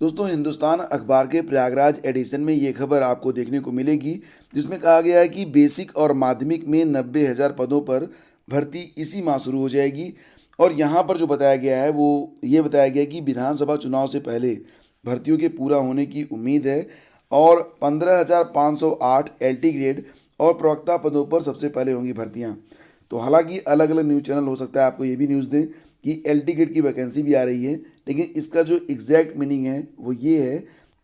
दोस्तों, हिंदुस्तान अखबार के प्रयागराज एडिशन में ये खबर आपको देखने को मिलेगी, जिसमें कहा गया है कि बेसिक और माध्यमिक में 90,000 पदों पर भर्ती इसी माह शुरू हो जाएगी। और यहाँ पर जो बताया गया है वो ये बताया गया है कि विधानसभा चुनाव से पहले भर्तियों के पूरा होने की उम्मीद है। और 15,508 एलटी ग्रेड और प्रवक्ता पदों पर सबसे पहले होंगी भर्तियाँ। तो हालांकि अलग अलग न्यूज़ चैनल हो सकता है आपको ये भी न्यूज़ दें कि एलटी ग्रेड की वैकेंसी भी आ रही है, लेकिन इसका जो एग्जैक्ट मीनिंग है वो ये है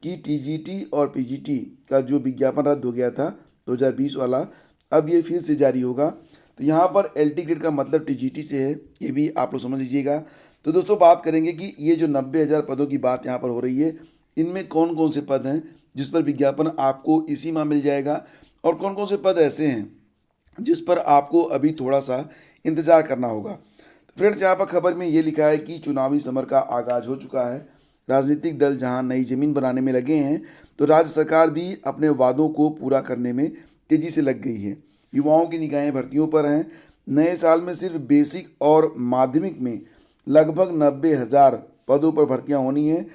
कि टीजीटी और पीजीटी का जो विज्ञापन रद्द हो गया था 2020 वाला, अब ये फिर से जारी होगा। तो यहाँ पर एलटी ग्रेड का मतलब टीजीटी से है, ये भी आप लोग समझ लीजिएगा। तो दोस्तों, बात करेंगे कि ये जो 90,000 पदों की बात यहाँ पर हो रही है, इनमें कौन कौन से पद हैं जिस पर विज्ञापन आपको इसी माह मिल जाएगा, और कौन कौन से पद ऐसे हैं जिस पर आपको अभी थोड़ा सा इंतज़ार करना होगा। तो फ्रेंड्स, यहाँ पर खबर में ये लिखा है कि चुनावी समर का आगाज हो चुका है। राजनीतिक दल जहां नई जमीन बनाने में लगे हैं, तो राज्य सरकार भी अपने वादों को पूरा करने में तेजी से लग गई है। युवाओं की निगाहें भर्तियों पर हैं। नए साल में सिर्फ बेसिक और माध्यमिक में लगभग 90,000 पदों पर भर्तियां होनी हैं।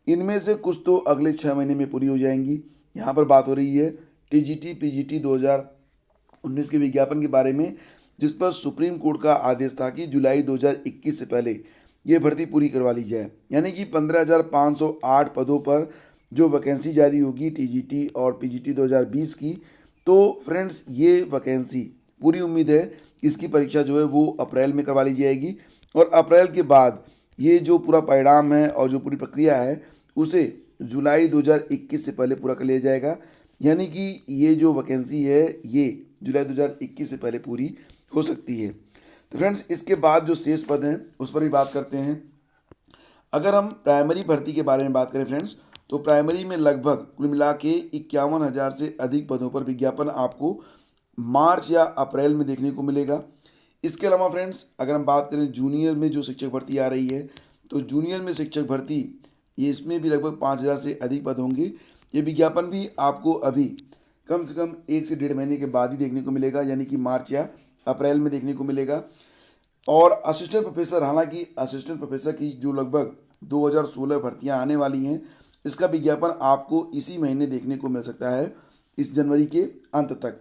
इनमें से कुछ तो अगले 6 महीने में पूरी हो जाएंगी। यहाँ पर बात हो रही है टीजीटी पीजीटी 2019 के विज्ञापन के बारे में, जिस पर सुप्रीम कोर्ट का आदेश था कि जुलाई 2021 से पहले ये भर्ती पूरी करवा ली जाए। यानी कि 15,508 पदों पर जो वैकेंसी जारी होगी टीजीटी और पीजीटी 2020 की। तो फ्रेंड्स, ये वैकेंसी पूरी उम्मीद है इसकी परीक्षा जो है वो अप्रैल में करवा ली जाएगी, और अप्रैल के बाद ये जो पूरा परिणाम है और जो पूरी प्रक्रिया है उसे जुलाई 2021 से पहले पूरा कर लिया जाएगा। यानी कि ये जो वैकेंसी है ये जुलाई 2021 से पहले पूरी हो सकती है। तो फ्रेंड्स, इसके बाद जो शेष पद हैं उस पर भी बात करते हैं। अगर हम प्राइमरी भर्ती के बारे में बात करें फ्रेंड्स, तो प्राइमरी में लगभग कुल मिला के 51,000 से अधिक पदों पर विज्ञापन आपको मार्च या अप्रैल में देखने को मिलेगा। इसके अलावा फ्रेंड्स, अगर हम बात करें जूनियर में जो शिक्षक भर्ती आ रही है, तो जूनियर में शिक्षक भर्ती ये इसमें भी लगभग 5,000 से अधिक पद होंगे। ये विज्ञापन भी आपको अभी कम से कम 1 से 1.5 महीने के बाद ही देखने को मिलेगा, यानी कि मार्च या अप्रैल में देखने को मिलेगा। और असिस्टेंट प्रोफेसर, हालांकि असिस्टेंट प्रोफेसर की जो लगभग 2016 भर्तियां आने वाली हैं, इसका विज्ञापन आपको इसी महीने देखने को मिल सकता है, इस जनवरी के अंत तक।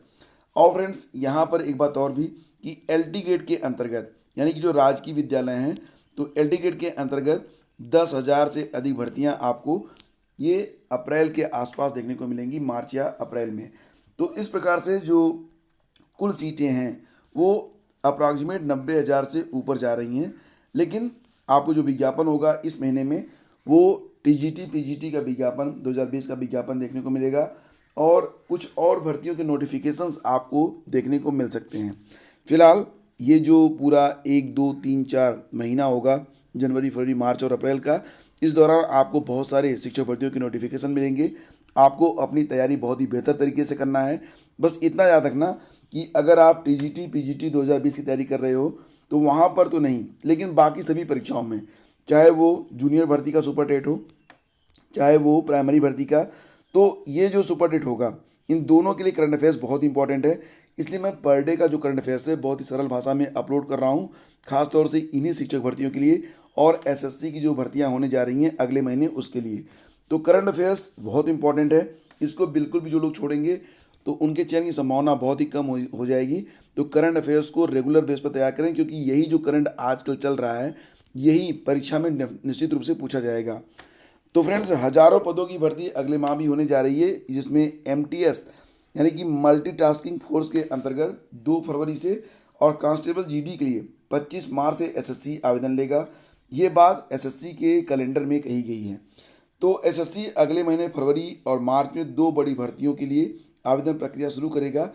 और फ्रेंड्स, यहाँ पर एक बात और भी कि एलटी ग्रेड के अंतर्गत, यानी कि जो राजकीय विद्यालय हैं, तो एलटी ग्रेड के अंतर्गत 10,000 से अधिक भर्तियाँ आपको ये अप्रैल के आसपास देखने को मिलेंगी, मार्च या अप्रैल में। तो इस प्रकार से जो कुल सीटें हैं वो अप्रॉक्सीमेट 90,000 से ऊपर जा रही हैं। लेकिन आपको जो विज्ञापन होगा इस महीने में वो टीजीटी पीजीटी का विज्ञापन 2020 का विज्ञापन देखने को मिलेगा, और कुछ और भर्तियों के नोटिफिकेशंस आपको देखने को मिल सकते हैं। फिलहाल ये जो पूरा 1, 2, 3, 4 महीना होगा, जनवरी फरवरी मार्च और अप्रैल का, इस दौरान आपको बहुत सारे शिक्षक भर्तियों के नोटिफिकेशन मिलेंगे। आपको अपनी तैयारी बहुत ही बेहतर तरीके से करना है। बस इतना याद रखना कि अगर आप टीजीटी पीजीटी 2020 की तैयारी कर रहे हो तो वहाँ पर तो नहीं, लेकिन बाकी सभी परीक्षाओं में, चाहे वो जूनियर भर्ती का सुपर टेट हो, चाहे वो प्राइमरी भर्ती का, तो ये जो सुपर टेट होगा इन दोनों के लिए करंट अफेयर्स बहुत इंपॉर्टेंट है। इसलिए मैं पर डे का जो करंट अफेयर्स है बहुत ही सरल भाषा में अपलोड कर रहा हूँ, खासतौर से इन्हीं शिक्षक भर्तियों के लिए और एसएससी की जो भर्तियाँ होने जा रही हैं अगले महीने उसके लिए। तो करंट अफेयर्स बहुत इंपॉर्टेंट है, इसको बिल्कुल भी जो लोग छोड़ेंगे तो उनके चयन की संभावना बहुत ही कम हो जाएगी। तो करंट अफेयर्स को रेगुलर बेस पर तैयार करें, क्योंकि यही जो करंट आजकल चल रहा है यही परीक्षा में निश्चित रूप से पूछा जाएगा। तो फ्रेंड्स, हजारों पदों की भर्ती अगले माह भी होने जा रही है, जिसमें एमटीएस यानी कि मल्टीटास्किंग फोर्स के अंतर्गत 2 फरवरी से, और कांस्टेबल जीडी के लिए 25 मार्च से एसएससी आवेदन लेगा। ये बात एसएससी के कैलेंडर में कही गई है। तो एसएससी अगले महीने फरवरी और मार्च में 2 बड़ी भर्तियों के लिए आवेदन प्रक्रिया शुरू करेगा।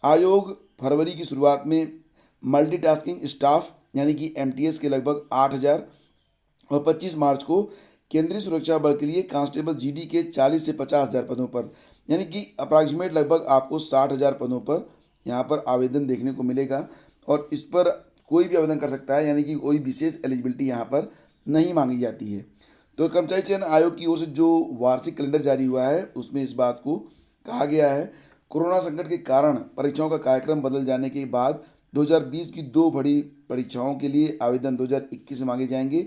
आयोग फरवरी की शुरुआत में मल्टीटास्किंग स्टाफ यानी कि एमटीएस के लगभग 8,000, और 25 मार्च को केंद्रीय सुरक्षा बल के लिए कांस्टेबल जीडी के 40 से 50,000 पदों पर, यानी कि अप्रॉक्सीमेट लगभग आपको 60,000 पदों पर यहाँ पर आवेदन देखने को मिलेगा। और इस पर कोई भी आवेदन कर सकता है, यानी कि कोई विशेष एलिजिबिलिटी यहाँ पर नहीं मांगी जाती है। तो कर्मचारी चयन आयोग की ओर से जो वार्षिक कैलेंडर जारी हुआ है उसमें इस बात को कहा गया है, कोरोना संकट के कारण परीक्षाओं का कार्यक्रम बदल जाने के बाद 2020 की 2 बड़ी परीक्षाओं के लिए आवेदन 2021 में मांगे जाएंगे।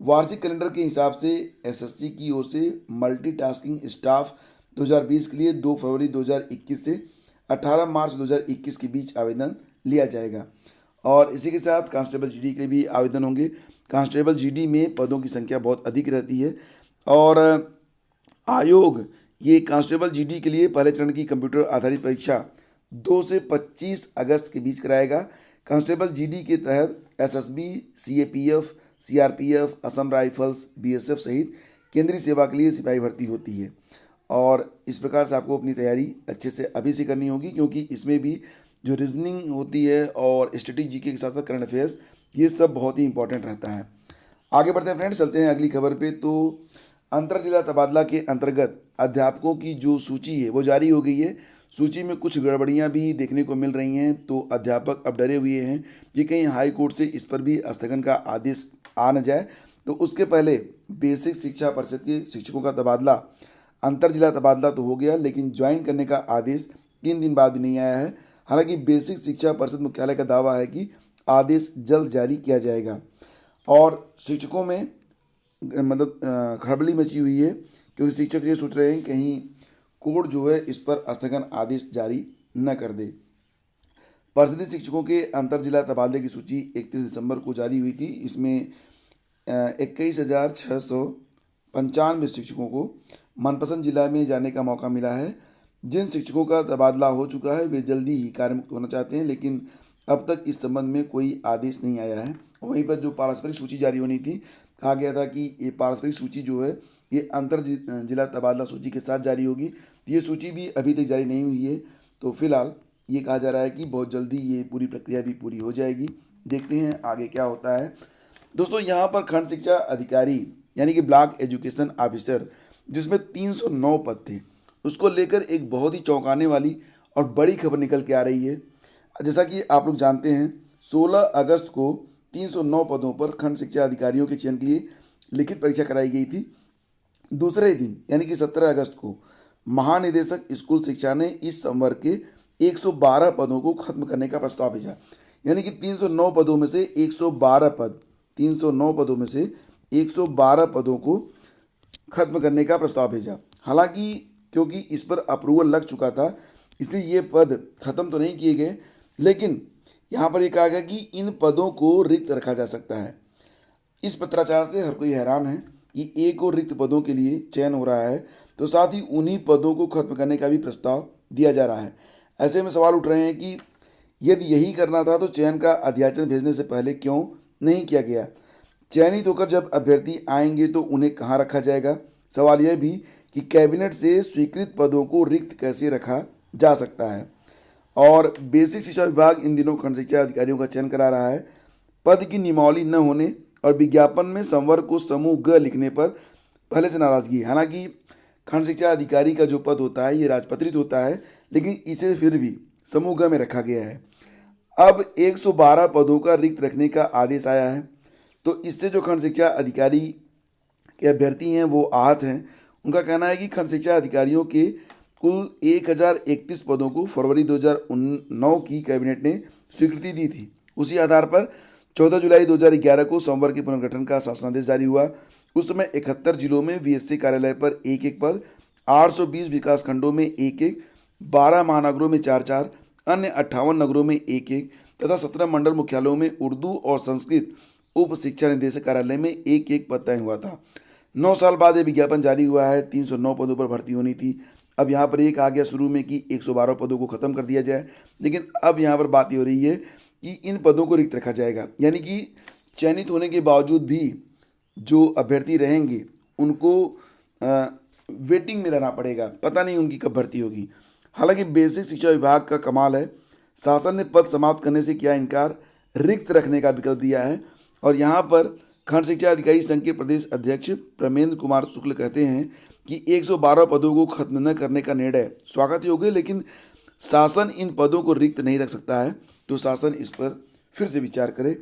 वार्षिक कैलेंडर के हिसाब से एसएससी की ओर से मल्टीटास्किंग स्टाफ 2020 के लिए 2 फरवरी 2021 से 18 मार्च 2021 के बीच आवेदन लिया जाएगा। और इसी के साथ कांस्टेबल जीडी के लिए भी आवेदन होंगे। कांस्टेबल जीडी में पदों की संख्या बहुत अधिक रहती है और आयोग ये कांस्टेबल जीडी के लिए पहले चरण की कंप्यूटर आधारित परीक्षा 2 से 25 अगस्त के बीच कराएगा। कांस्टेबल जीडी के तहत SSB, CAPF, CRPF, Assam rifles, BSF सहित केंद्रीय सेवा के लिए सिपाही भर्ती होती है। और इस प्रकार से आपको अपनी तैयारी अच्छे से अभी से करनी होगी, क्योंकि इसमें भी जो रीजनिंग होती है और स्टैटिक जीके के साथ साथ करंट अफेयर्स, ये सब बहुत ही इंपॉर्टेंट रहता है। आगे बढ़ते हैं फ्रेंड्स, चलते हैं अगली खबर पे। तो अंतर जिला तबादला के अंतर्गत अध्यापकों की जो सूची है वो जारी हो गई है। सूची में कुछ गड़बड़ियां भी देखने को मिल रही हैं, तो अध्यापक अब डरे हुए हैं कि कहीं हाई कोर्ट से इस पर भी स्थगन का आदेश आ न जाए। तो उसके पहले बेसिक शिक्षा परिषद के शिक्षकों का तबादला, अंतर जिला तबादला तो हो गया, लेकिन ज्वाइन करने का आदेश 3 दिन बाद भी नहीं आया है। हालांकि बेसिक शिक्षा परिषद मुख्यालय का दावा है कि आदेश जल्द जारी किया जाएगा। और शिक्षकों में मतलब खड़बड़ी मची हुई है, क्योंकि शिक्षक ये सोच रहे हैं कहीं कोर्ट जो है इस पर स्थगन आदेश जारी न कर दे। परिषदीय शिक्षकों के अंतर जिला तबादले की सूची 31 दिसंबर को जारी हुई थी। इसमें 21,695 शिक्षकों को मनपसंद जिला में जाने का मौका मिला है। जिन शिक्षकों का तबादला हो चुका है वे जल्दी ही कार्यमुक्त होना चाहते हैं, लेकिन अब तक इस संबंध में कोई आदेश नहीं आया है। वहीं पर जो पारस्परिक सूची जारी होनी थी, कहा गया था कि ये पारस्परिक सूची जो है ये अंतर जिला तबादला सूची के साथ जारी होगी। ये सूची भी अभी तक जारी नहीं हुई है। तो फिलहाल ये कहा जा रहा है कि बहुत जल्दी ये पूरी प्रक्रिया भी पूरी हो जाएगी। देखते हैं आगे क्या होता है। दोस्तों, यहाँ पर खंड शिक्षा अधिकारी यानी कि ब्लॉक एजुकेशन ऑफिसर, जिसमें 309 पद थे, उसको लेकर एक बहुत ही चौंकाने वाली और बड़ी खबर निकल के आ रही है। जैसा कि आप लोग जानते हैं, 16 अगस्त को 309 पदों पर खंड शिक्षा अधिकारियों के चयन के लिए लिखित परीक्षा कराई गई थी। दूसरे दिन यानी कि 17 अगस्त को महानिदेशक स्कूल शिक्षा ने इस संवर्ग के 112 पदों को खत्म करने का प्रस्ताव भेजा। यानी कि 309 पदों में से 112 पद 309 पदों में से 112 पदों को खत्म करने का प्रस्ताव भेजा। हालांकि क्योंकि इस पर अप्रूवल लग चुका था, इसलिए ये पद खत्म तो नहीं किए गए, लेकिन यहाँ पर ये कहा गया कि इन पदों को रिक्त रखा जा सकता है। इस पत्राचार से हर कोई हैरान है कि एक और रिक्त पदों के लिए चयन हो रहा है, तो साथ ही उन्हीं पदों को खत्म करने का भी प्रस्ताव दिया जा रहा है। ऐसे में सवाल उठ रहे हैं कि यदि यही करना था तो चयन का अध्याचन भेजने से पहले क्यों नहीं किया गया? चयनित होकर जब अभ्यर्थी आएंगे तो उन्हें कहाँ रखा जाएगा? सवाल यह भी कि कैबिनेट से स्वीकृत पदों को रिक्त कैसे रखा जा सकता है। और बेसिक शिक्षा विभाग इन दिनों खंड शिक्षा अधिकारियों का चयन करा रहा है। पद की नियमावली न होने और विज्ञापन में संवर्ग को समूह ग लिखने पर पहले से नाराजगी है। हालांकि खंड शिक्षा अधिकारी का जो पद होता है ये राजपत्रित होता है, लेकिन इसे फिर भी समूह ग में रखा गया है। अब 112 पदों का रिक्त रखने का आदेश आया है, तो इससे जो खंड शिक्षा अधिकारी के अभ्यर्थी हैं वो आहत हैं। उनका कहना है कि खंड शिक्षा अधिकारियों के कुल 1031 पदों को फरवरी 2009 की कैबिनेट ने स्वीकृति दी थी। उसी आधार पर 14 जुलाई 2011 को संवर्ग के पुनर्गठन का शासनादेश जारी हुआ। उस समय 71 जिलों में वीएससी कार्यालय पर एक एक पद, 820 विकास खंडों में एक एक, 12 महानगरों में 4-4, अन्य 58 नगरों में एक एक तथा 17 मंडल मुख्यालयों में उर्दू और संस्कृत उप शिक्षा निदेशक कार्यालय में एक एक पद तय हुआ था। 9 साल बाद ये विज्ञापन जारी हुआ है। 309 पदों पर भर्ती होनी थी। अब यहाँ पर ये कहा गया शुरू में कि 112 पदों को खत्म कर दिया जाए, लेकिन अब यहाँ पर बात ये हो रही है कि इन पदों को रिक्त रखा जाएगा। यानी कि चयनित होने के बावजूद भी जो अभ्यर्थी रहेंगे उनको वेटिंग में रहना पड़ेगा, पता नहीं उनकी कब भर्ती होगी। हालांकि बेसिक शिक्षा विभाग का कमाल है, शासन ने पद समाप्त करने से किया इनकार, रिक्त रखने का विकल्प दिया है। और यहाँ पर खंड शिक्षा अधिकारी संघ के प्रदेश अध्यक्ष प्रमेंद्र कुमार शुक्ल कहते हैं कि 112 पदों को खत्म न करने का निर्णय स्वागत योग्य है, लेकिन शासन इन पदों को रिक्त नहीं रख सकता है, तो शासन इस पर फिर से विचार करे।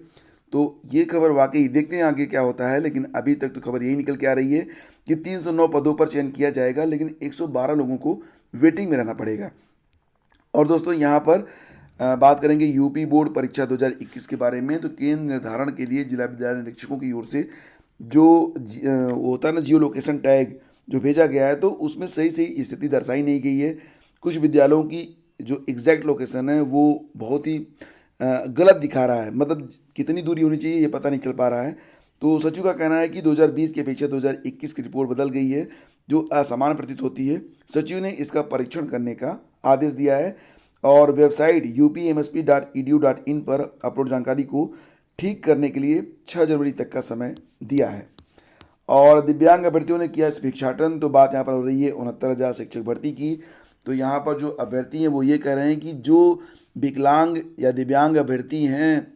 तो ये खबर वाकई, देखते हैं आगे क्या होता है, लेकिन अभी तक तो खबर यही निकल के आ रही है कि 309 पदों पर चयन किया जाएगा, लेकिन 112 लोगों को वेटिंग में रहना पड़ेगा। और दोस्तों यहाँ पर बात करेंगे यूपी बोर्ड परीक्षा 2021 के बारे में। तो केंद्र निर्धारण के लिए जिला विद्यालय निरीक्षकों की ओर से वो होता है ना जियो लोकेशन टैग जो भेजा गया है, तो उसमें सही सही स्थिति दर्शाई नहीं गई है। कुछ विद्यालयों की जो एग्जैक्ट लोकेशन है वो बहुत ही गलत दिखा रहा है, मतलब कितनी दूरी होनी चाहिए ये पता नहीं चल पा रहा है। तो सचिव का कहना है कि 2020 की अपेक्षा 2021 की रिपोर्ट बदल गई है, जो असमान प्रतीत होती है। सचिव ने इसका परीक्षण करने का आदेश दिया है और वेबसाइट upmsp.edu.in पर अपलोड जानकारी को ठीक करने के लिए 6 जनवरी तक का समय दिया है। और दिव्यांग अभ्यर्थियों ने किया भिक्षाटन, तो बात यहाँ पर हो रही है 69,000 शिक्षक भर्ती की। तो यहाँ पर जो अभ्यर्थी हैं वो ये कह रहे हैं कि जो विकलांग या दिव्यांग अभ्यर्थी हैं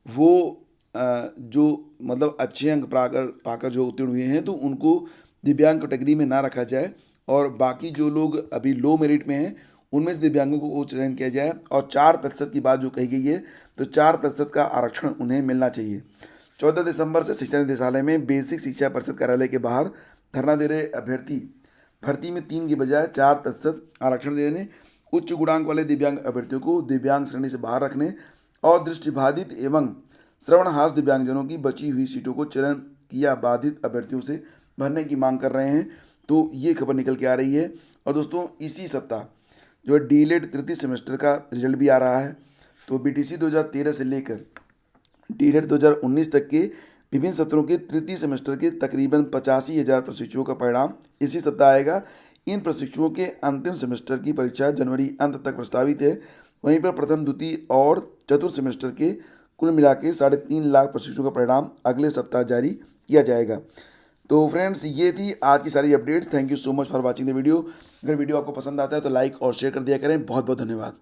वो जो मतलब अच्छे अंक पाकर पाकर जो उत्तीर्ण हुए हैं तो उनको दिव्यांग कैटेगरी में ना रखा जाए, और बाकी जो लोग अभी लो मेरिट में हैं उनमें से दिव्यांगों को चयन किया जाए। और 4% की बात जो कही गई है, तो 4% का आरक्षण उन्हें मिलना चाहिए। 14 दिसंबर से शिक्षा निदेशालय में बेसिक शिक्षा परिषद कार्यालय के बाहर धरना दे रहे अभ्यर्थी भर्ती में 3 की बजाय 4% आरक्षण देने, उच्च गुणांक वाले दिव्यांग अभ्यर्थियों को दिव्यांग श्रेणी से बाहर रखने और दृष्टिबाधित एवं श्रवणहास दिव्यांगजनों की बची हुई सीटों को चयन किया बाधित अभ्यर्थियों से भरने की मांग कर रहे हैं। तो ये खबर निकल के आ रही है। और दोस्तों इसी सप्ताह जो है डीएलएड तृतीय सेमेस्टर का रिजल्ट भी आ रहा है। तो बीटीसी 2013 से लेकर डीएलएड 2019 तक के विभिन्न सत्रों के तृतीय सेमेस्टर के तकरीबन 85,000 प्रशिक्षुओं का परिणाम इसी सप्ताह आएगा। इन प्रशिक्षुओं के अंतिम सेमेस्टर की परीक्षा जनवरी अंत तक प्रस्तावित है। वहीं पर प्रथम, द्वितीय और चतुर्थ सेमेस्टर के कुल मिला के 3.5 लाख प्रशिक्षुओं का परिणाम अगले सप्ताह जारी किया जाएगा। तो फ्रेंड्स ये थी आज की सारी updates. Thank you so much for watching the video. अगर वीडियो आपको पसंद आता है तो लाइक और शेयर कर दिया करें। बहुत बहुत धन्यवाद।